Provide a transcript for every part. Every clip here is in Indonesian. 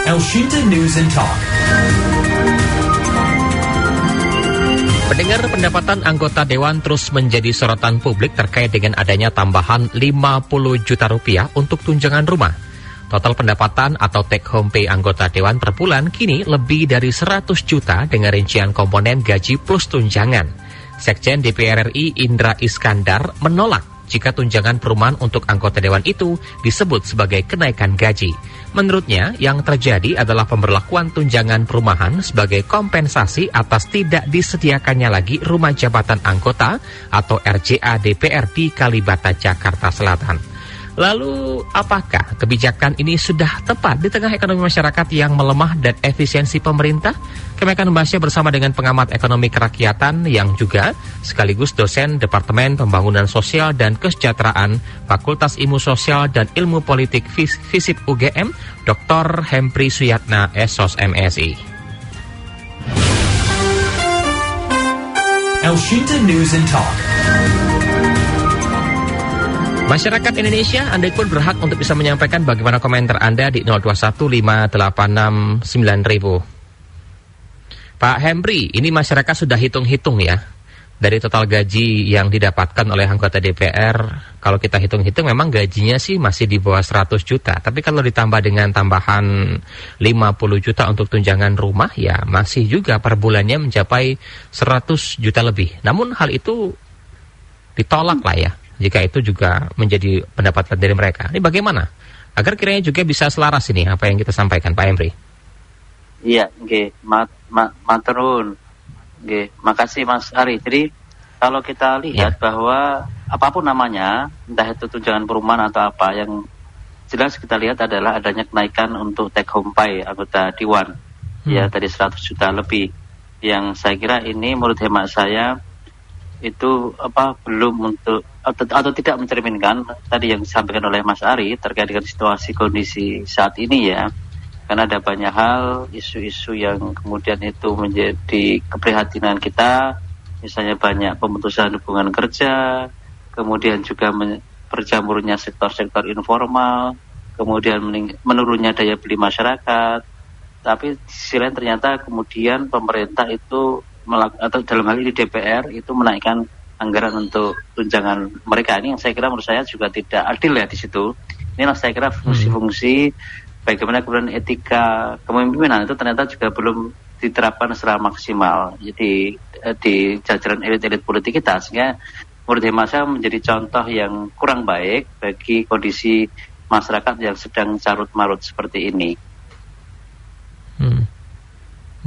Elshinta News and Talk. Pendengar, pendapatan anggota Dewan terus menjadi sorotan publik terkait dengan adanya tambahan 50 juta rupiah untuk tunjangan rumah. Total pendapatan atau take home pay anggota Dewan per bulan kini lebih dari 100 juta dengan rincian komponen gaji plus tunjangan. Sekjen DPR RI Indra Iskandar menolak jika tunjangan perumahan untuk anggota Dewan itu disebut sebagai kenaikan gaji. Menurutnya, yang terjadi adalah pemberlakuan tunjangan perumahan sebagai kompensasi atas tidak disediakannya lagi rumah jabatan anggota atau RJA DPR di Kalibata, Jakarta Selatan. Lalu, apakah kebijakan ini sudah tepat di tengah ekonomi masyarakat yang melemah dan efisiensi pemerintah? Kami akan membahasnya bersama dengan pengamat ekonomi kerakyatan yang juga sekaligus dosen Departemen Pembangunan Sosial dan Kesejahteraan Fakultas Ilmu Sosial dan Ilmu Politik FISIP UGM, Dr. Hempri Suyatna, SOS MSI. Elshinta News and Talk. Masyarakat Indonesia, Anda pun berhak untuk bisa menyampaikan bagaimana komentar Anda di 0215869000. Pak Hempri, ini masyarakat sudah hitung-hitung ya. Dari total gaji yang didapatkan oleh anggota DPR, kalau kita hitung-hitung memang gajinya sih masih di bawah 100 juta. Tapi kalau ditambah dengan tambahan 50 juta untuk tunjangan rumah, ya masih juga per bulannya mencapai 100 juta lebih. Namun hal itu ditolak lah ya, jika itu juga menjadi pendapatan dari mereka. Ini bagaimana? Agar kiranya juga bisa selaras ini apa yang kita sampaikan, Pak Hempri. Iya, nggih, maturun. Nggih, makasih Mas Ari. Jadi kalau kita lihat bahwa apapun namanya, entah itu tunjangan perumahan atau apa, yang jelas kita lihat adalah adanya kenaikan untuk take home pay anggota Dewan. Ya, tadi 100 juta lebih. Yang saya kira ini menurut hemat saya itu belum untuk atau tidak mencerminkan tadi yang disampaikan oleh Mas Ari terkait dengan situasi kondisi saat ini ya, karena ada banyak hal isu-isu yang kemudian itu menjadi keprihatinan kita, misalnya banyak pemutusan hubungan kerja, kemudian juga berjamurnya sektor-sektor informal, kemudian menurunnya daya beli masyarakat. Tapi di sisi lain ternyata kemudian pemerintah itu atau dalam hal ini DPR itu menaikkan anggaran untuk tunjangan mereka. Ini yang saya kira menurut saya juga tidak adil ya di situ. Inilah saya kira fungsi-fungsi bagaimana kemudian etika kepemimpinan itu ternyata juga belum diterapkan secara maksimal. Jadi di jajaran elit-elit politik kita, sehingga menurut hemat saya menjadi contoh yang kurang baik bagi kondisi masyarakat yang sedang carut-marut seperti ini.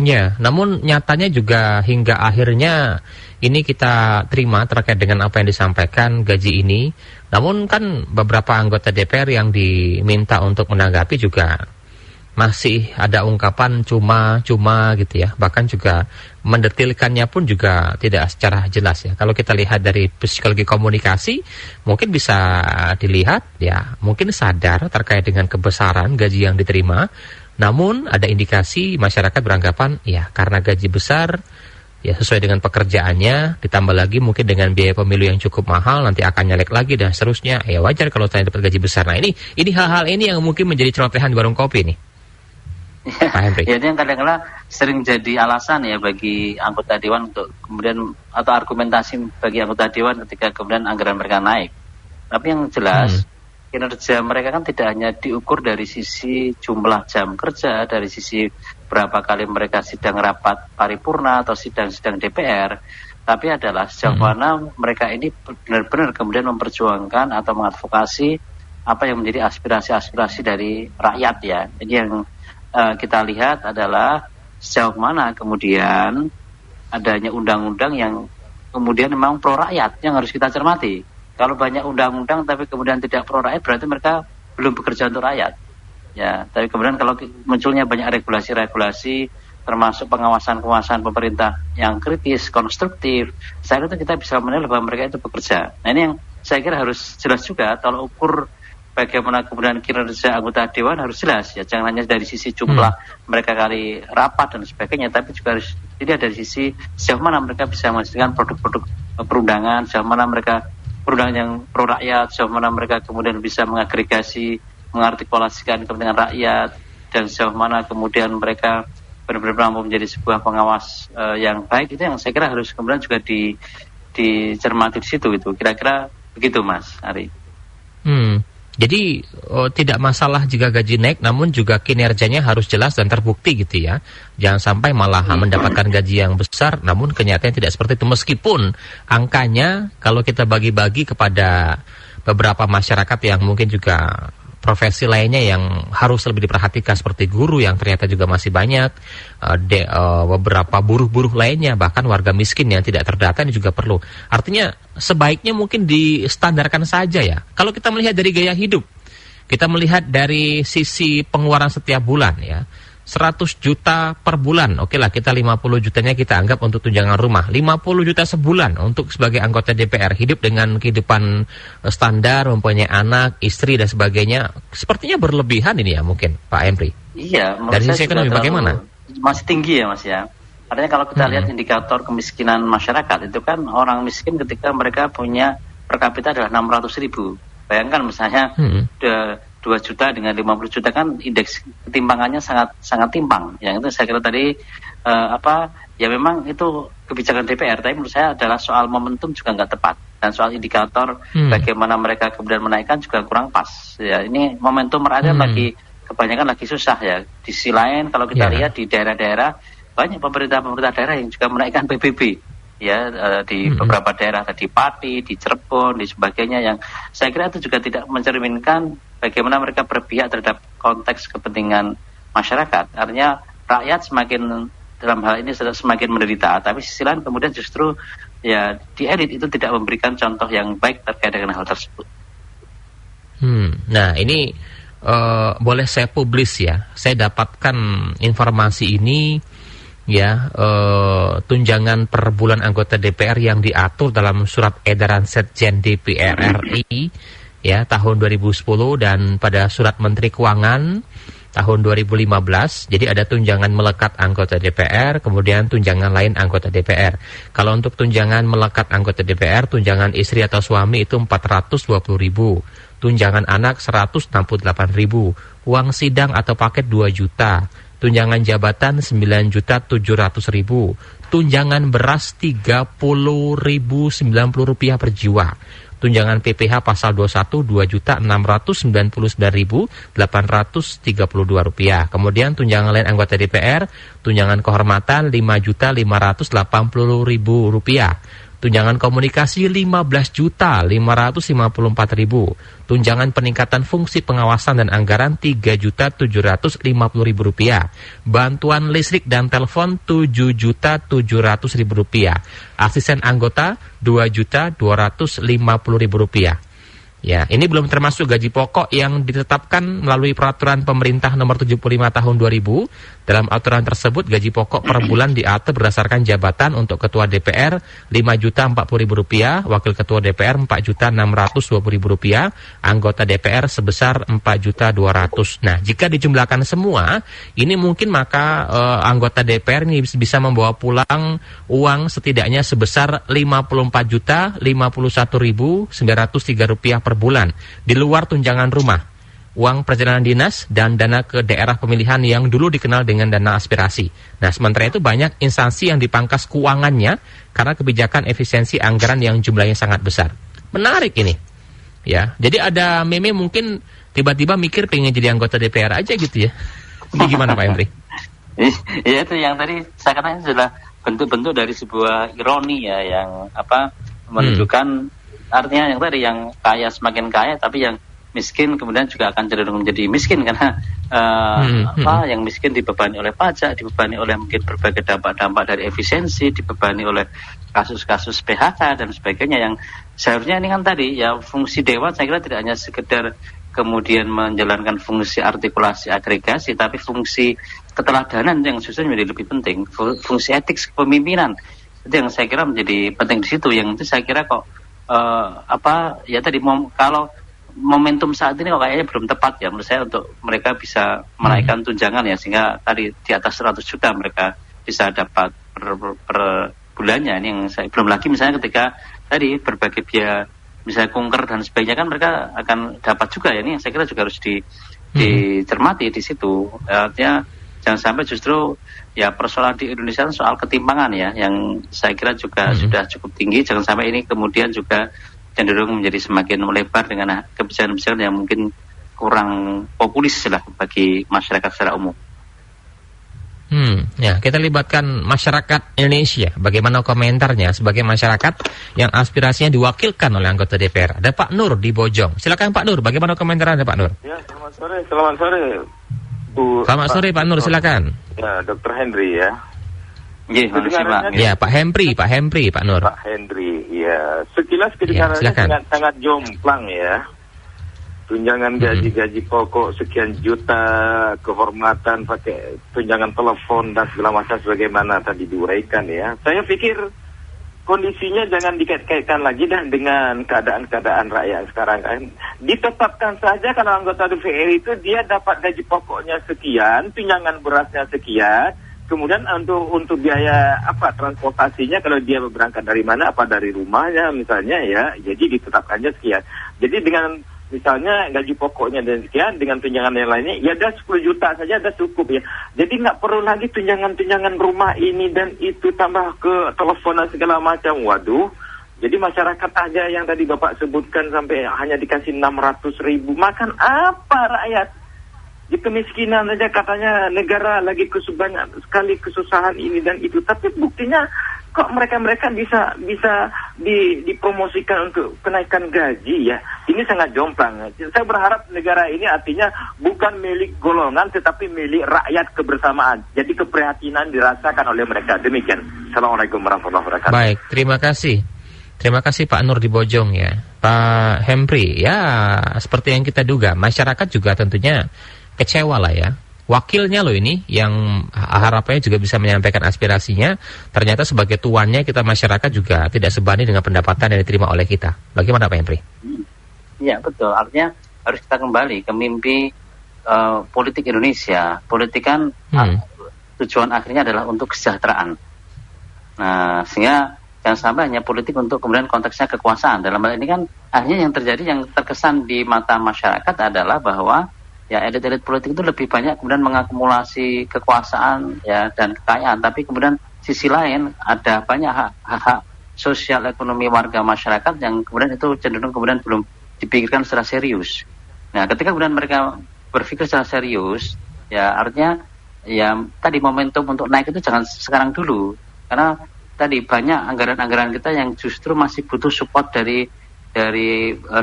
Ya, namun nyatanya juga hingga akhirnya ini kita terima terkait dengan apa yang disampaikan gaji ini. Namun kan beberapa anggota DPR yang diminta untuk menanggapi juga masih ada ungkapan cuma gitu ya. Bahkan juga mendetilkannya pun juga tidak secara jelas ya. Kalau kita lihat dari psikologi komunikasi, mungkin bisa dilihat ya, mungkin sadar terkait dengan kebesaran gaji yang diterima. Namun ada indikasi masyarakat beranggapan ya karena gaji besar ya sesuai dengan pekerjaannya, ditambah lagi mungkin dengan biaya pemilu yang cukup mahal nanti akan nyalek lagi dan seterusnya, ya wajar kalau saya dapat gaji besar. Nah ini hal-hal ini yang mungkin menjadi celotehan di warung kopi nih, Pak Hempri. Ya, ini yang kadang-kadang sering jadi alasan ya bagi anggota Dewan untuk kemudian, atau argumentasi bagi anggota Dewan ketika kemudian anggaran mereka naik. Tapi yang jelas kinerja mereka kan tidak hanya diukur dari sisi jumlah jam kerja, dari sisi berapa kali mereka sidang rapat paripurna atau sidang-sidang DPR, tapi adalah sejauh mana mereka ini benar-benar kemudian memperjuangkan atau mengadvokasi apa yang menjadi aspirasi-aspirasi dari rakyat ya. Jadi yang kita lihat adalah sejauh mana kemudian adanya undang-undang yang kemudian memang pro rakyat yang harus kita cermati. Kalau banyak undang-undang tapi kemudian tidak pro rakyat, berarti mereka belum bekerja untuk rakyat. Ya, tapi kemudian kalau munculnya banyak regulasi-regulasi, termasuk pengawasan-pengawasan pemerintah yang kritis, konstruktif, saya kira kita bisa menilai bahwa mereka itu bekerja. Nah ini yang saya kira harus jelas juga, tolak ukur bagaimana kemudian kinerja anggota Dewan harus jelas. Ya, jangan hanya dari sisi jumlah mereka kali rapat dan sebagainya, tapi juga harus dilihat dari sisi sejauh mana mereka bisa menghasilkan produk-produk perundangan, sejauh mana mereka perundangan yang pro rakyat, sejauh mana mereka kemudian bisa mengagregasi, mengartikulasikan kepentingan rakyat, dan sejauh mana kemudian mereka benar-benar mampu menjadi sebuah pengawas yang baik, itu yang saya kira harus kemudian juga dicermati di situ gitu. Kira-kira begitu Mas Ari. Jadi tidak masalah jika gaji naik, namun juga kinerjanya harus jelas dan terbukti gitu ya. Jangan sampai malah mendapatkan gaji yang besar, namun kenyataannya tidak seperti itu. Meskipun angkanya kalau kita bagi-bagi kepada beberapa masyarakat yang mungkin juga profesi lainnya yang harus lebih diperhatikan seperti guru yang ternyata juga masih banyak, beberapa buruh-buruh lainnya, bahkan warga miskin yang tidak terdata ini juga perlu. Artinya sebaiknya mungkin distandarkan saja ya. Kalau kita melihat dari gaya hidup, kita melihat dari sisi pengeluaran setiap bulan ya, 100 juta per bulan, oke lah kita 50 jutanya kita anggap untuk tunjangan rumah, 50 juta sebulan untuk sebagai anggota DPR, hidup dengan kehidupan standar, mempunyai anak, istri dan sebagainya, sepertinya berlebihan ini ya mungkin Pak Emri. Iya, dari sisi ekonomi bagaimana? Masih tinggi ya Mas ya. Artinya kalau kita lihat indikator kemiskinan masyarakat, itu kan orang miskin ketika mereka punya per kapita adalah 600.000. Bayangkan misalnya 2 juta dengan 50 juta kan indeks ketimpangannya sangat timpang. Yang itu saya kira tadi ya memang itu kebijakan DPR, tapi menurut saya adalah soal momentum juga nggak tepat, dan soal indikator bagaimana mereka kemudian menaikkan juga kurang pas. Ya ini momentum rakyat lagi kebanyakan lagi susah ya. Di sisi lain kalau kita lihat di daerah-daerah banyak pemerintah daerah yang juga menaikkan PBB. Ya di beberapa daerah tadi Pati, di Cirebon, di sebagainya, yang saya kira itu juga tidak mencerminkan bagaimana mereka berpihak terhadap konteks kepentingan masyarakat. Artinya rakyat semakin dalam hal ini semakin menderita, tapi sisi lain kemudian justru ya di elit itu tidak memberikan contoh yang baik terkait dengan hal tersebut. Nah ini boleh saya publis ya. Saya dapatkan informasi ini ya, tunjangan per bulan anggota DPR yang diatur dalam surat edaran Setjen DPR RI ya tahun 2010 dan pada surat Menteri Keuangan tahun 2015. Jadi ada tunjangan melekat anggota DPR, kemudian tunjangan lain anggota DPR. Kalau untuk tunjangan melekat anggota DPR, tunjangan istri atau suami itu 420.000, tunjangan anak 168.000, uang sidang atau paket 2 juta, tunjangan jabatan 9.700.000, tunjangan beras 30.090 rupiah per jiwa, tunjangan PPH pasal 21 2.699.832 rupiah. Kemudian tunjangan lain anggota DPR, tunjangan kehormatan 5.580.000 rupiah. Tunjangan komunikasi 15.554.000, tunjangan peningkatan fungsi pengawasan dan anggaran 3.750.000 rupiah, bantuan listrik dan telepon 7.700.000 rupiah, asisten anggota 2.250.000 rupiah. Ya, ini belum termasuk gaji pokok yang ditetapkan melalui peraturan pemerintah nomor 75 tahun 2000. Dalam aturan tersebut, gaji pokok per bulan diatur berdasarkan jabatan. Untuk ketua DPR 5.040.000 rupiah, wakil ketua DPR 4.620.000 rupiah, anggota DPR sebesar 4.200.000. Nah, jika dijumlahkan semua, ini mungkin maka anggota DPR ini bisa membawa pulang uang setidaknya sebesar 54.051.903 rupiah per bulan, di luar tunjangan rumah, uang perjalanan dinas, dan dana ke daerah pemilihan yang dulu dikenal dengan dana aspirasi. Nah, sementara itu banyak instansi yang dipangkas keuangannya karena kebijakan efisiensi anggaran yang jumlahnya sangat besar. Menarik ini. Ya, jadi ada meme mungkin tiba-tiba mikir pengen jadi anggota DPR aja gitu ya. Ini gimana Pak Emri? Ya itu yang tadi saya katakan sudah bentuk-bentuk dari sebuah ironi ya, yang menunjukkan artinya yang tadi yang kaya semakin kaya, tapi yang miskin kemudian juga akan cenderung menjadi miskin karena yang miskin dibebani oleh pajak, dibebani oleh mungkin berbagai dampak-dampak dari efisiensi, dibebani oleh kasus-kasus PHK dan sebagainya, yang seharusnya ini kan tadi ya fungsi dewan saya kira tidak hanya sekedar kemudian menjalankan fungsi artikulasi agregasi, tapi fungsi keteladanan yang justru menjadi lebih penting, fungsi etik kepemimpinan itu yang saya kira menjadi penting di situ, yang itu saya kira kok ya tadi kalau momentum saat ini kok kayaknya belum tepat ya menurut saya untuk mereka bisa menaikkan tunjangan ya, sehingga tadi di atas 100 juta mereka bisa dapat per bulannya. Ini yang saya belum lagi misalnya ketika tadi berbagai biaya misalnya kunker dan sebagainya kan mereka akan dapat juga ya, ini yang saya kira juga harus dicermati di situ. Artinya jangan sampai justru ya persoalan di Indonesia soal ketimpangan ya, yang saya kira juga sudah cukup tinggi. Jangan sampai ini kemudian juga cenderung menjadi semakin melebar dengan kebijakan-kebijakan yang mungkin kurang populis lah bagi masyarakat secara umum. Ya, kita libatkan masyarakat Indonesia. Bagaimana komentarnya sebagai masyarakat yang aspirasinya diwakilkan oleh anggota DPR? Ada Pak Nur di Bojong. Silakan Pak Nur, bagaimana komentar Anda Pak Nur? Ya, selamat sore Bu. Selamat sore Pak Nur, silakan. Ya, Dr. Henry ya. Iya, Pak. Ya, Pak Hempri, Pak Nur. Pak Henry, ya. Sekilas kedengarannya sangat jomplang ya. Tunjangan gaji pokok sekian juta, kehormatan pakai tunjangan telepon dan segala macam sebagaimana tadi diuraikan ya. Saya pikir kondisinya jangan dikait-kaitkan lagi dah dengan keadaan-keadaan rakyat sekarang kan. Ditetapkan saja kalau anggota DPR itu dia dapat gaji pokoknya sekian, tunjangan berasnya sekian, kemudian untuk biaya transportasinya kalau dia berangkat dari mana, dari rumahnya misalnya ya, jadi ditetapkannya sekian. Jadi dengan misalnya gaji pokoknya dan sekian dengan tunjangan yang lainnya, ya ada 10 juta saja ada cukup ya. Jadi nggak perlu lagi tunjangan rumah ini dan itu tambah ke telepon dan segala macam. Waduh, jadi masyarakat aja yang tadi Bapak sebutkan sampai hanya dikasih 600.000, makan apa rakyat? Di kemiskinan aja katanya negara lagi banyak sekali kesusahan ini dan itu, tapi buktinya kok mereka bisa dipromosikan untuk kenaikan gaji ya. Ini sangat jomplang. Saya berharap negara ini artinya bukan milik golongan tetapi milik rakyat kebersamaan. Jadi keprihatinan dirasakan oleh mereka. Demikian. Assalamualaikum warahmatullahi wabarakatuh. Baik, terima kasih. Terima kasih Pak Nur di Bojong ya. Pak Hempri, ya seperti yang kita duga, masyarakat juga tentunya kecewa lah ya. Wakilnya loh ini yang harapannya juga bisa menyampaikan aspirasinya, ternyata sebagai tuannya kita masyarakat juga tidak sebanding dengan pendapatan yang diterima oleh kita. Bagaimana Pak Hempri? Ya betul, artinya harus kita kembali ke mimpi politik Indonesia. Politik kan tujuan akhirnya adalah untuk kesejahteraan. Nah sehingga jangan sampai hanya politik untuk kemudian konteksnya kekuasaan. Dalam hal ini kan akhirnya yang terjadi, yang terkesan di mata masyarakat adalah bahwa ya elit-elit politik itu lebih banyak kemudian mengakumulasi kekuasaan ya dan kekayaan, tapi kemudian sisi lain ada banyak hak sosial ekonomi warga masyarakat yang kemudian itu cenderung kemudian belum dipikirkan secara serius. Nah, ketika kemudian mereka berpikir secara serius, ya artinya ya tadi momentum untuk naik itu jangan sekarang dulu, karena tadi banyak anggaran-anggaran kita yang justru masih butuh support dari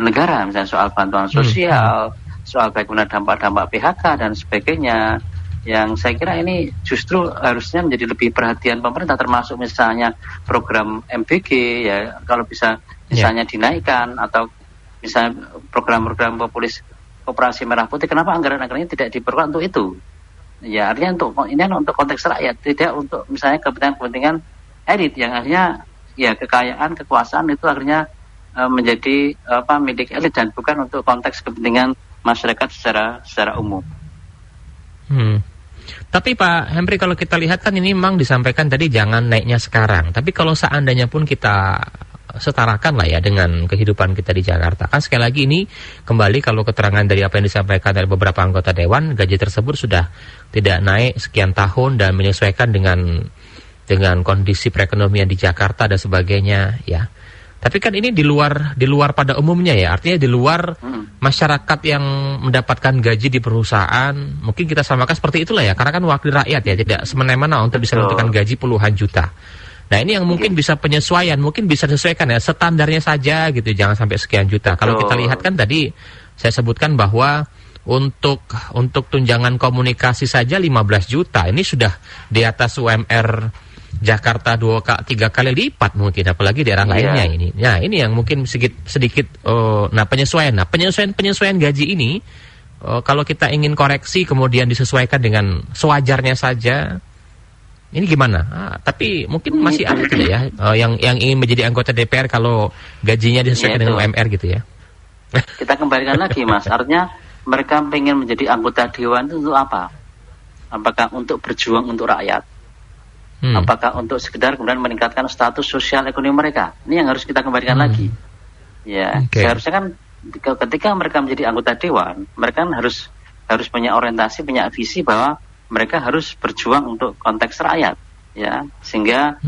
negara, misalnya soal bantuan sosial, soal bagaimana dampak-dampak PHK dan sebagainya, yang saya kira ini justru harusnya menjadi lebih perhatian pemerintah, termasuk misalnya program MBG ya, kalau bisa misalnya dinaikkan, atau misalnya program-program populis Koperasi Merah Putih, kenapa anggaran-anggarannya tidak diperlukan untuk itu? Ya artinya untuk konteks rakyat, tidak untuk misalnya kepentingan elit yang akhirnya ya kekayaan, kekuasaan itu akhirnya menjadi milik elit dan bukan untuk konteks kepentingan masyarakat secara umum. Tapi Pak Hempri, kalau kita lihat kan ini memang disampaikan tadi jangan naiknya sekarang. Tapi kalau seandainya pun kita setarakan lah ya dengan kehidupan kita di Jakarta, kan sekali lagi ini kembali kalau keterangan dari apa yang disampaikan dari beberapa anggota Dewan, gaji tersebut sudah tidak naik sekian tahun dan menyesuaikan dengan kondisi perekonomian di Jakarta dan sebagainya ya. Tapi kan ini di luar pada umumnya ya, artinya di luar masyarakat yang mendapatkan gaji di perusahaan, mungkin kita samakan seperti itulah ya, karena kan wakil rakyat ya, tidak semena-mena untuk bisa menentukan gaji puluhan juta. Nah ini yang mungkin bisa penyesuaian, mungkin bisa disesuaikan ya, standarnya saja gitu, jangan sampai sekian juta. Kalau kita lihat kan tadi saya sebutkan bahwa untuk tunjangan komunikasi saja 15 juta, ini sudah di atas UMR Jakarta 2-3 kali lipat mungkin, apalagi daerah lainnya ini. Nah, ini yang mungkin sedikit penyesuaian gaji ini kalau kita ingin koreksi kemudian disesuaikan dengan sewajarnya saja. Ini gimana? Tapi mungkin masih ada tidak ya yang ingin menjadi anggota DPR kalau gajinya disesuaikan dengan UMR gitu ya. Kita kembalikan lagi Mas, artinya mereka ingin menjadi anggota dewan itu untuk apa? Apakah untuk berjuang untuk rakyat? Apakah untuk sekedar kemudian meningkatkan status sosial ekonomi mereka? Ini yang harus kita kembalikan lagi. Ya, seharusnya kan ketika mereka menjadi anggota dewan, mereka kan harus harus punya orientasi, punya visi bahwa mereka harus berjuang untuk konteks rakyat, ya, sehingga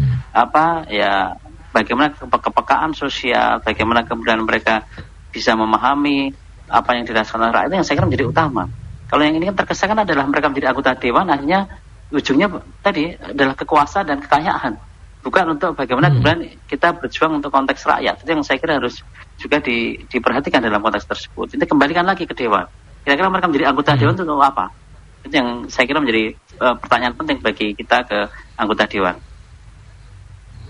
bagaimana kepekaan sosial, bagaimana kemudian mereka bisa memahami apa yang dirasakan oleh rakyat, itu yang saya kira menjadi utama. Kalau yang ini kan terkesan adalah mereka menjadi anggota dewan, akhirnya ujungnya tadi adalah kekuasaan dan kekayaan, bukan untuk bagaimana kemudian kita berjuang untuk konteks rakyat. Itu yang saya kira harus juga diperhatikan dalam konteks tersebut. Ini kembalikan lagi ke dewan. Kira-kira mereka menjadi anggota dewan itu untuk apa? Itu yang saya kira menjadi pertanyaan penting bagi kita ke anggota dewan.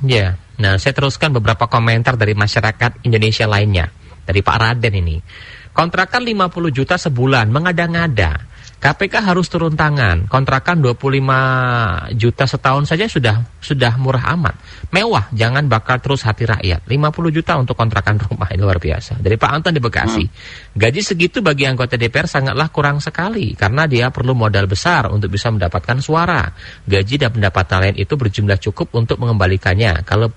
Ya, nah saya teruskan beberapa komentar dari masyarakat Indonesia lainnya. Dari Pak Raden ini. Kontrakan 50 juta sebulan, mengada-ngada. KPK harus turun tangan. Kontrakan 25 juta setahun saja sudah murah amat. Mewah, jangan bakal terus hati rakyat. 50 juta untuk kontrakan rumah, ini luar biasa. Dari Pak Anton di Bekasi. Gaji segitu bagi anggota DPR sangatlah kurang sekali. Karena dia perlu modal besar untuk bisa mendapatkan suara. Gaji dan pendapatan lain itu berjumlah cukup untuk mengembalikannya. Kalau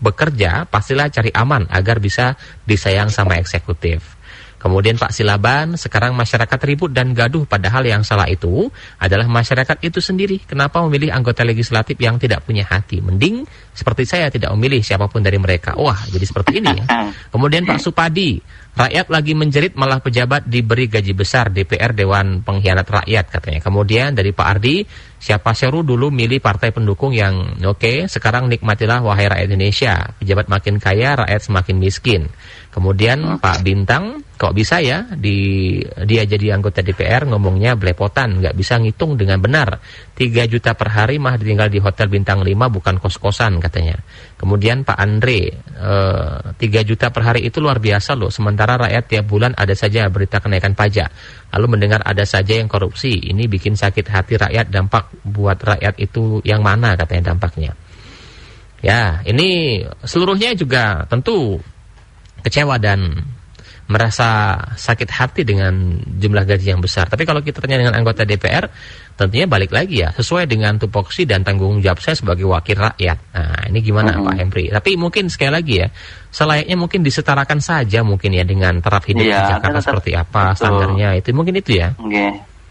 bekerja, pastilah cari aman agar bisa disayang sama eksekutif. Kemudian Pak Silaban, sekarang masyarakat ribut dan gaduh, padahal yang salah itu adalah masyarakat itu sendiri. Kenapa memilih anggota legislatif yang tidak punya hati? Mending seperti saya tidak memilih siapapun dari mereka. Wah, jadi seperti ini ya. Kemudian Pak Supadi, rakyat lagi menjerit malah pejabat diberi gaji besar, DPR Dewan Pengkhianat Rakyat katanya. Kemudian dari Pak Ardi, siapa seru dulu milih partai pendukung yang oke, sekarang nikmatilah wahai rakyat Indonesia. Pejabat makin kaya, rakyat semakin miskin. Kemudian Pak Bintang, kok bisa ya dia jadi anggota DPR ngomongnya belepotan, nggak bisa ngitung dengan benar. 3 juta per hari mah tinggal di hotel bintang 5 bukan kos-kosan katanya. Kemudian Pak Andre, 3 juta per hari itu luar biasa loh, sementara rakyat tiap bulan ada saja berita kenaikan pajak. Lalu mendengar ada saja yang korupsi, ini bikin sakit hati rakyat, dampak buat rakyat itu yang mana katanya dampaknya. Ya, ini seluruhnya juga tentu kecewa dan merasa sakit hati dengan jumlah gaji yang besar. Tapi kalau kita tanya dengan anggota DPR, tentunya balik lagi ya, sesuai dengan tupoksi dan tanggung jawab saya sebagai wakil rakyat. Nah, ini gimana Pak Hempri? Tapi mungkin sekali lagi ya, selayaknya mungkin disetarakan saja mungkin ya dengan taraf hidup di Jakarta seperti apa standarnya. Itu mungkin itu ya.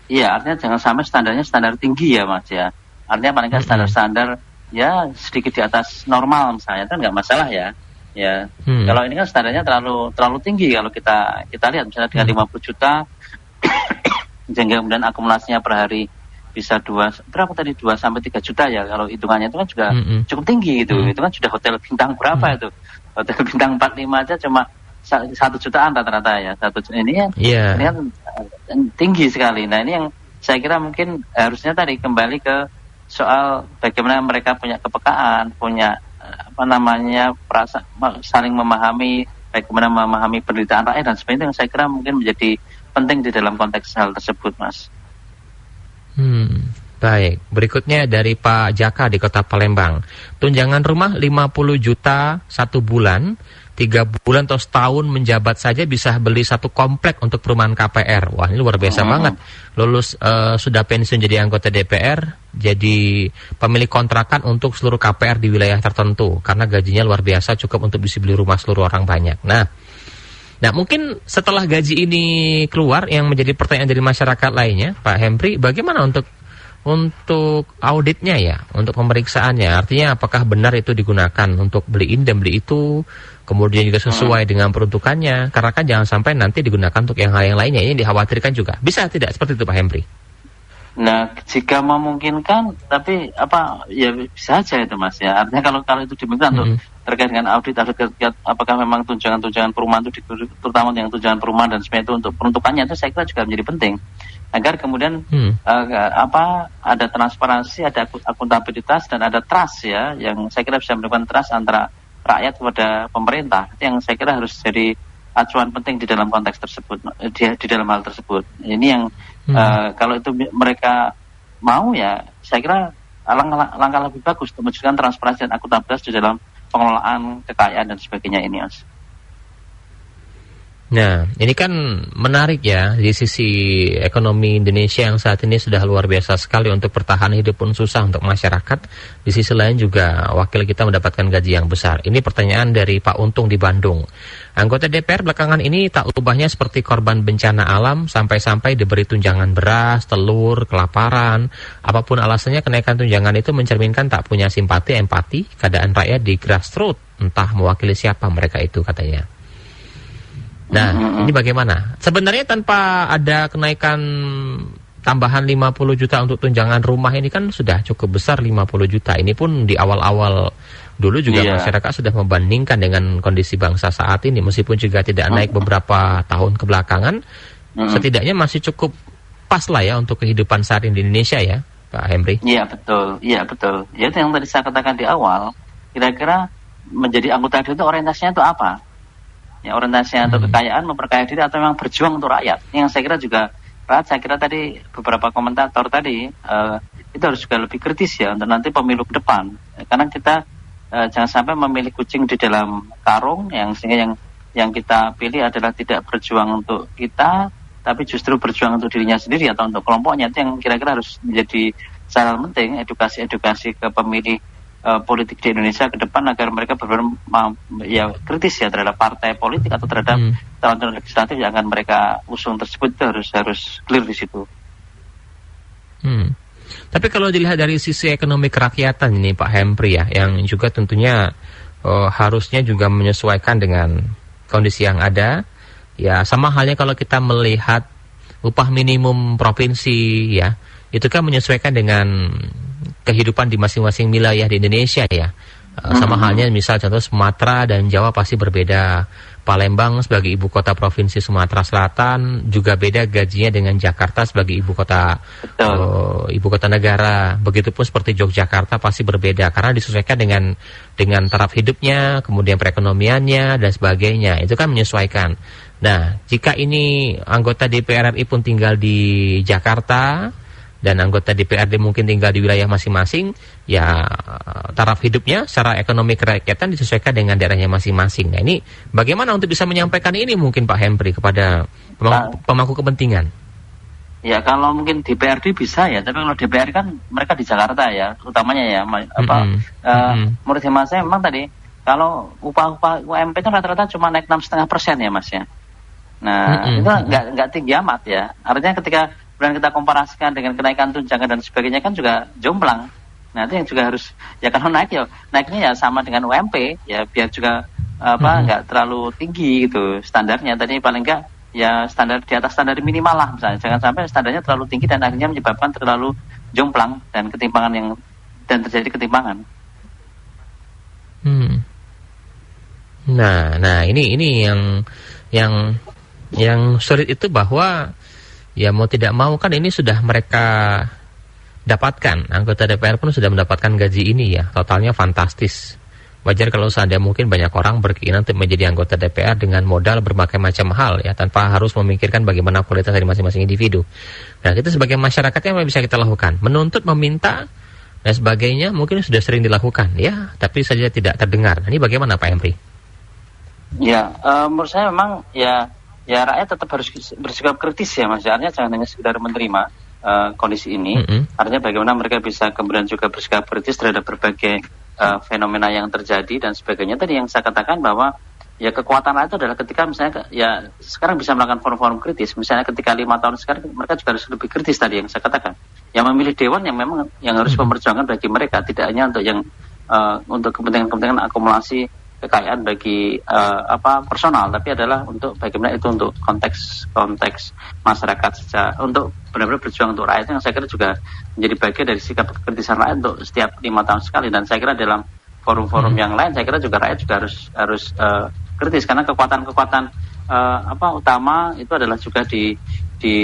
Iya, artinya jangan sampai standarnya standar tinggi ya Mas ya. Artinya paling nggak standar-standar ya sedikit di atas normal misalnya, kan nggak masalah ya. Ya, kalau ini kan standarnya terlalu tinggi. Kalau kita lihat misalnya dengan 50 juta, sehingga kemudian akumulasinya per hari bisa 2 sampai 3 juta ya. Kalau hitungannya itu kan juga cukup tinggi gitu. Itu kan sudah hotel bintang berapa itu? Hotel bintang 45 aja cuma 1 jutaan rata-rata ya. Ini kan tinggi sekali. Nah, ini yang saya kira mungkin harusnya tadi kembali ke soal bagaimana mereka punya kepekaan, punya saling memahami, bagaimana memahami penderitaan rakyat dan sebagainya, yang saya kira mungkin menjadi penting di dalam konteks hal tersebut, Mas. Baik, berikutnya dari Pak Jaka di Kota Palembang. Tunjangan rumah 50 juta 1 bulan, 3 bulan atau setahun menjabat saja bisa beli 1 komplek untuk perumahan KPR. Wah, ini luar biasa banget. Lulus sudah pensiun jadi anggota DPR, jadi pemilik kontrakan untuk seluruh KPR di wilayah tertentu. Karena gajinya luar biasa, cukup untuk bisa beli rumah seluruh orang banyak. Nah, mungkin setelah gaji ini keluar, yang menjadi pertanyaan dari masyarakat lainnya, Pak Hempri, bagaimana untuk auditnya ya, untuk pemeriksaannya? Artinya apakah benar itu digunakan untuk beli ini dan beli itu, kemudian juga sesuai dengan peruntukannya, karena kan jangan sampai nanti digunakan untuk yang hal yang lainnya. Ini dikhawatirkan juga. Bisa tidak seperti itu Pak Hempri? Nah, jika memungkinkan, tapi ya bisa saja itu Mas ya. Artinya kalau itu dimungkinkan untuk terkait dengan audit apakah memang tunjangan perumahan itu, terutama yang tunjangan perumahan dan sebagainya itu untuk peruntukannya, itu saya kira juga menjadi penting. Agar kemudian ada transparansi, ada akuntabilitas dan ada trust ya, yang saya kira bisa melakukan trust antara rakyat kepada pemerintah. Itu yang saya kira harus jadi acuan penting di dalam konteks tersebut, di dalam hal tersebut. Ini yang kalau itu mereka mau ya, saya kira langkah lebih bagus untuk menunjukkan transparansi dan akuntabilitas di dalam pengelolaan kekayaan dan sebagainya ini, Mas. Nah, ini kan menarik ya, di sisi ekonomi Indonesia yang saat ini sudah luar biasa sekali, untuk bertahan hidup pun susah untuk masyarakat. Di sisi lain juga wakil kita mendapatkan gaji yang besar. Ini pertanyaan dari Pak Untung di Bandung. Anggota DPR belakangan ini tak ubahnya seperti korban bencana alam, sampai-sampai diberi tunjangan beras, telur, kelaparan. Apapun alasannya, kenaikan tunjangan itu mencerminkan tak punya simpati, empati, keadaan rakyat di grassroots. Entah mewakili siapa mereka itu, katanya. Nah, ini bagaimana? Sebenarnya tanpa ada kenaikan tambahan 50 juta untuk tunjangan rumah ini kan sudah cukup besar, 50 juta. Ini pun di awal-awal dulu juga masyarakat sudah membandingkan dengan kondisi bangsa saat ini. Meskipun juga tidak naik beberapa tahun kebelakangan, setidaknya masih cukup pas lah ya untuk kehidupan saat ini di Indonesia ya, Pak Henry. Iya, betul. Iya, betul. Ya, itu yang tadi saya katakan di awal, kira-kira menjadi anggota DPR itu orientasinya itu apa? Ya, orientasinya untuk kekayaan, memperkaya diri, atau memang berjuang untuk rakyat. Yang saya kira juga rakyat, saya kira tadi beberapa komentator tadi itu harus juga lebih kritis ya untuk nanti pemilu ke depan. Karena kita jangan sampai memilih kucing di dalam karung, yang sehingga yang kita pilih adalah tidak berjuang untuk kita, tapi justru berjuang untuk dirinya sendiri atau untuk kelompoknya. Itu yang kira-kira harus menjadi sangat penting, edukasi ke pemilih politik di Indonesia ke depan, agar mereka ya kritis ya terhadap partai politik atau terhadap calon legislatif yang akan mereka usung tersebut. Itu harus clear di situ. Tapi kalau dilihat dari sisi ekonomi kerakyatan ini Pak Hempri ya, yang juga tentunya harusnya juga menyesuaikan dengan kondisi yang ada. Ya sama halnya kalau kita melihat upah minimum provinsi ya, itu kan menyesuaikan dengan kehidupan di masing-masing wilayah di Indonesia ya. Sama halnya misal contoh Sumatera dan Jawa pasti berbeda. Palembang sebagai ibu kota provinsi Sumatera Selatan juga beda gajinya dengan Jakarta sebagai ibu kota negara. Begitupun seperti Yogyakarta pasti berbeda karena disesuaikan dengan taraf hidupnya, kemudian perekonomiannya dan sebagainya. Itu kan menyesuaikan. Nah, jika ini anggota DPR RI pun tinggal di Jakarta dan anggota DPRD mungkin tinggal di wilayah masing-masing, ya taraf hidupnya secara ekonomi kerakyatan disesuaikan dengan daerahnya masing-masing. Nah ini bagaimana untuk bisa menyampaikan ini mungkin Pak Hempri kepada pemangku kepentingan? Ya kalau mungkin DPRD bisa ya, tapi kalau DPR kan mereka di Jakarta ya, utamanya ya. Menurut hemat saya memang tadi kalau upah UMP itu rata-rata cuma naik 6,5% ya Mas ya. Nah itu nggak tinggi amat ya. Artinya ketika kemudian kita komparasikan dengan kenaikan tunjangan dan sebagainya kan juga jomplang. Nah itu yang juga harus, ya kalau naiknya ya sama dengan UMP ya, biar juga nggak terlalu tinggi gitu standarnya. Tadi paling nggak ya standar di atas standar minimal lah misalnya. Jangan sampai standarnya terlalu tinggi dan akhirnya menyebabkan terlalu jomplang dan ketimpangan dan terjadi ketimpangan. Nah ini yang sulit itu bahwa ya mau tidak mau kan ini sudah mereka dapatkan. Anggota DPR pun sudah mendapatkan gaji ini ya. Totalnya fantastis. Wajar kalau seandainya mungkin banyak orang berkeinginan untuk menjadi anggota DPR dengan modal berbagai macam hal ya, tanpa harus memikirkan bagaimana kualitas dari masing-masing individu. Nah kita sebagai masyarakat yang bisa kita lakukan, menuntut, meminta dan sebagainya mungkin sudah sering dilakukan ya, tapi saja tidak terdengar. Nah, ini bagaimana Pak Hempri? Ya menurut saya memang ya rakyat tetap harus bersikap kritis ya Mas. Artinya jangan hanya sekedar menerima kondisi ini. Artinya bagaimana mereka bisa kemudian juga bersikap kritis terhadap berbagai fenomena yang terjadi dan sebagainya. Tadi yang saya katakan bahwa ya kekuatan rakyat itu adalah ketika misalnya ya sekarang bisa melakukan forum-forum kritis. Misalnya ketika 5 tahun sekarang mereka juga harus lebih kritis tadi yang saya katakan. Yang memilih dewan yang memang yang harus memperjuangkan bagi mereka, tidak hanya untuk yang untuk kepentingan akumulasi kekayaan bagi personal, tapi adalah untuk bagaimana itu untuk konteks masyarakat secara untuk benar-benar berjuang untuk rakyat, yang saya kira juga menjadi bagian dari sikap kekritisan rakyat untuk setiap 5 tahun sekali. Dan saya kira dalam forum-forum yang lain saya kira juga rakyat juga harus kritis, karena kekuatan utama itu adalah juga di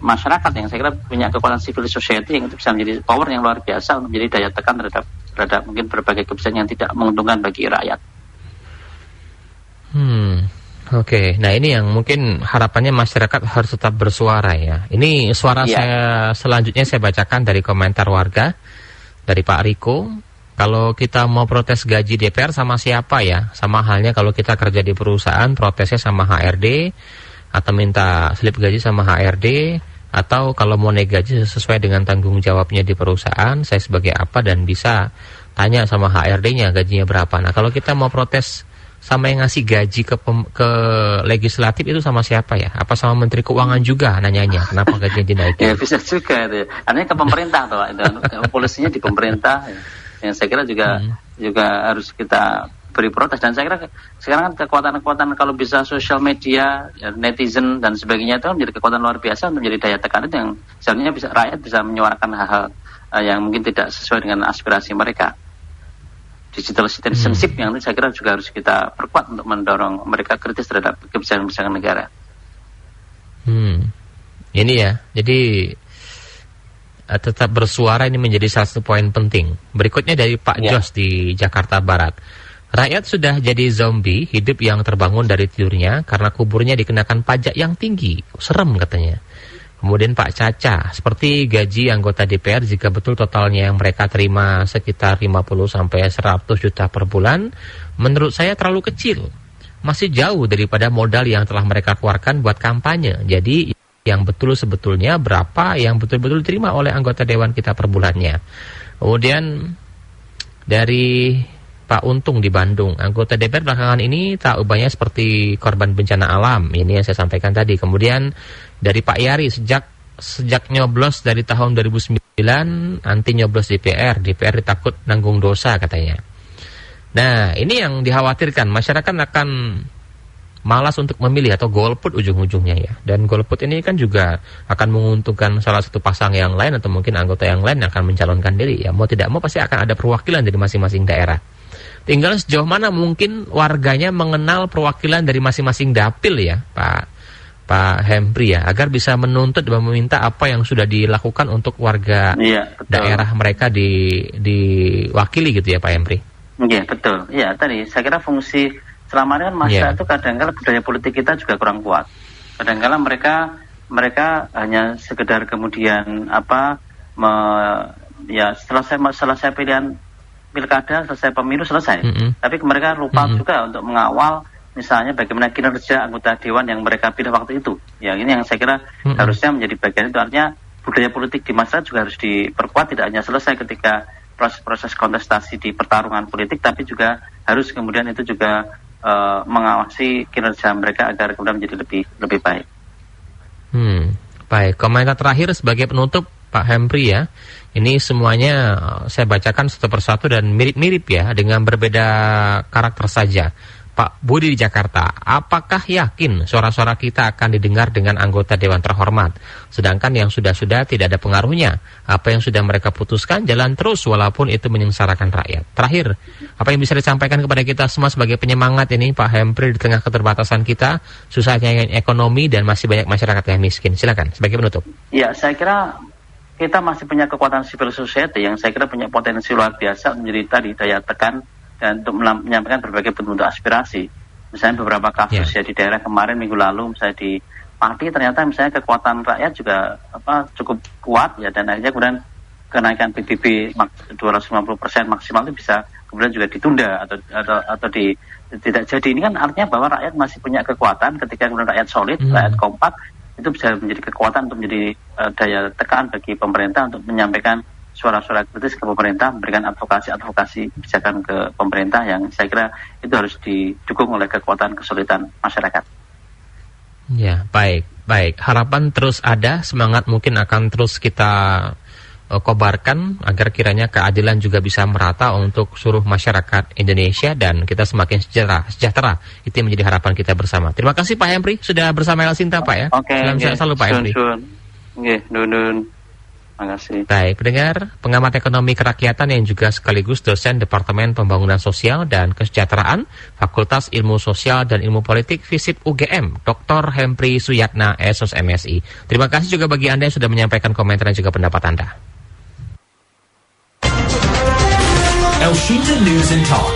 masyarakat yang saya kira punya kekuatan civil society yang itu bisa menjadi power yang luar biasa untuk menjadi daya tekan terhadap mungkin berbagai kebijakan yang tidak menguntungkan bagi rakyat. Oke. Nah ini yang mungkin harapannya masyarakat harus tetap bersuara ya. Ini suara saya selanjutnya saya bacakan dari komentar warga dari Pak Riko. Kalau kita mau protes gaji DPR sama siapa ya? Sama halnya kalau kita kerja di perusahaan, protesnya sama HRD, atau minta slip gaji sama HRD, atau kalau mau naik gaji sesuai dengan tanggung jawabnya di perusahaan, saya sebagai apa dan bisa tanya sama HRD-nya gajinya berapa. Nah, kalau kita mau protes sama yang ngasih gaji ke legislatif itu sama siapa ya? Apa sama Menteri Keuangan juga nanyanya? Kenapa gajinya dinaikin? Ya bisa juga itu. Artinya ke pemerintah toh, itu polisinya di pemerintah. Yang saya kira juga harus kita beri protes. Dan saya kira sekarang kan kekuatan-kekuatan kalau bisa sosial media, netizen dan sebagainya itu menjadi kekuatan luar biasa untuk menjadi daya tekan itu yang seharusnya rakyat bisa menyuarakan hal-hal yang mungkin tidak sesuai dengan aspirasi mereka. Digital citizenship yang itu saya kira juga harus kita perkuat untuk mendorong mereka kritis terhadap kebijakan-kebijakan negara. Ini ya, jadi tetap bersuara ini menjadi salah satu poin penting. Berikutnya dari Pak Jos di Jakarta Barat. Rakyat sudah jadi zombie, hidup yang terbangun dari tidurnya karena kuburnya dikenakan pajak yang tinggi. Serem katanya. Kemudian Pak Caca, seperti gaji anggota DPR jika betul totalnya yang mereka terima sekitar 50-100 juta per bulan, menurut saya terlalu kecil. Masih jauh daripada modal yang telah mereka keluarkan buat kampanye. Jadi yang betul sebetulnya berapa yang betul-betul diterima oleh anggota dewan kita per bulannya. Kemudian dari Pak Untung di Bandung, anggota DPR belakangan ini tak ubahnya seperti korban bencana alam. Ini yang saya sampaikan tadi. Kemudian dari Pak Yari, sejak nyoblos dari tahun 2009 anti nyoblos DPR takut nanggung dosa katanya. Nah, ini yang dikhawatirkan, masyarakat akan malas untuk memilih atau golput ujung-ujungnya ya. Dan golput ini kan juga akan menguntungkan salah satu pasang yang lain atau mungkin anggota yang lain yang akan mencalonkan diri ya. Mau tidak mau pasti akan ada perwakilan dari masing-masing daerah. Tinggal sejauh mana mungkin warganya mengenal perwakilan dari masing-masing dapil ya, Pak Hempri ya, agar bisa menuntut dan meminta apa yang sudah dilakukan untuk warga daerah mereka diwakili gitu ya Pak Hempri. Iya betul. Iya tadi saya kira fungsi selama ini kan masa itu kadang-kadang budaya politik kita juga kurang kuat. Kadang-kadang mereka hanya sekedar kemudian selesai pilihan pilkada, selesai pemilu selesai. Tapi mereka lupa juga untuk mengawal misalnya bagaimana kinerja anggota dewan yang mereka pilih waktu itu. Ya ini yang saya kira harusnya menjadi bagian itu. Artinya budaya politik di masyarakat juga harus diperkuat, tidak hanya selesai ketika proses kontestasi di pertarungan politik, tapi juga harus kemudian itu juga mengawasi kinerja mereka agar kemudian menjadi lebih baik. Baik, komentar terakhir sebagai penutup Pak Hempri ya. Ini semuanya saya bacakan satu persatu dan mirip-mirip ya, dengan berbeda karakter saja. Pak Budi di Jakarta, apakah yakin suara-suara kita akan didengar dengan anggota Dewan terhormat? Sedangkan yang sudah-sudah tidak ada pengaruhnya. Apa yang sudah mereka putuskan jalan terus walaupun itu menyengsarakan rakyat. Terakhir, apa yang bisa disampaikan kepada kita semua sebagai penyemangat ini Pak Hempri di tengah keterbatasan kita, susahnya ekonomi dan masih banyak masyarakat yang miskin. Silakan sebagai penutup. Ya, saya kira kita masih punya kekuatan civil society yang saya kira punya potensi luar biasa menjadi tadi daya tekan dan untuk menyampaikan berbagai bentuk aspirasi. Misalnya beberapa kasus ya di daerah kemarin minggu lalu, misalnya di Pati ternyata misalnya kekuatan rakyat juga cukup kuat ya, dan akhirnya kemudian kenaikan PBB 250% maksimal itu bisa kemudian juga ditunda atau tidak jadi. Ini kan artinya bahwa rakyat masih punya kekuatan ketika kemudian rakyat solid, rakyat kompak, itu bisa menjadi kekuatan untuk menjadi daya tekan bagi pemerintah untuk menyampaikan suara-suara kritis ke pemerintah, memberikan advokasi kebijakan ke pemerintah yang saya kira itu harus didukung oleh kekuatan kesulitan masyarakat. Ya, baik. Harapan terus ada, semangat mungkin akan terus kita kobarkan agar kiranya keadilan juga bisa merata untuk seluruh masyarakat Indonesia dan kita semakin sejahtera. Itu yang menjadi harapan kita bersama. Terima kasih Pak Hempri sudah bersama El Sinta Pak ya. Salam sehat selalu Pak Hempri. Terima kasih. Baik, pendengar, pengamat ekonomi kerakyatan yang juga sekaligus dosen Departemen Pembangunan Sosial dan Kesejahteraan Fakultas Ilmu Sosial dan Ilmu Politik FISIP UGM, Dr. Hempri Suyatna, SOS MSI. Terima kasih juga bagi Anda yang sudah menyampaikan komentar dan juga pendapat Anda. Elshinta News and Talk.